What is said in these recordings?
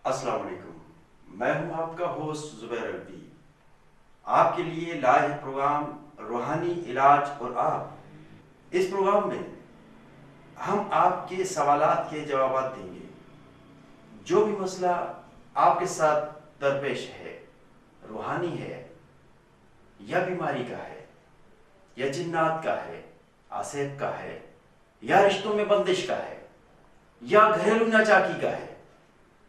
السلام علیکم، میں ہوں آپ کا ہوسٹ زبیر الوی۔ آپ کے لیے لائے ہے پروگرام روحانی علاج اور آپ۔ اس پروگرام میں ہم آپ کے سوالات کے جوابات دیں گے۔ جو بھی مسئلہ آپ کے ساتھ درپیش ہے، روحانی ہے یا بیماری کا ہے یا جنات کا ہے، آسیب کا ہے یا رشتوں میں بندش کا ہے یا گھریلو ناچاکی کا ہے،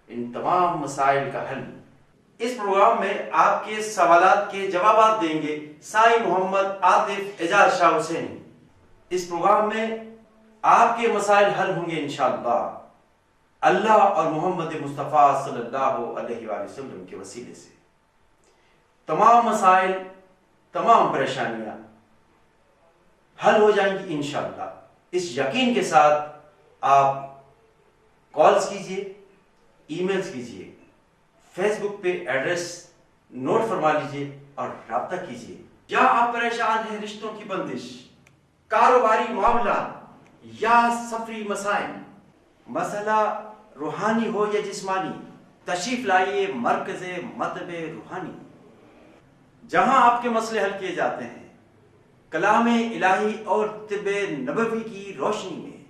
ان تمام مسائل کا حل اس پروگرام میں آپ کے سوالات کے جوابات دیں گے سائی محمد عاطف اعجاز شاہ حسینی۔ اس پروگرام میں آپ کے مسائل حل ہوں گے انشاءاللہ اللہ اور محمد مصطفیٰ صلی اللہ علیہ وآلہ وسلم کے وسیلے سے۔ تمام مسائل، تمام پریشانیاں حل ہو جائیں گی انشاءاللہ۔ اس یقین کے ساتھ آپ کالز کیجئے، ای میلز کیجئے، فیس بک پہ ایڈریس نوٹ فرما لیجئے اور رابطہ کیجئے۔ یا آپ پریشان ہیں رشتوں کی بندش، کاروباری معاملات یا سفری مسائل، مسئلہ روحانی ہو یا جسمانی، تشریف لائیے مرکز مطب روحانی، جہاں آپ کے مسئلے حل کیے جاتے ہیں کلام الہی اور طب نبوی کی روشنی میں۔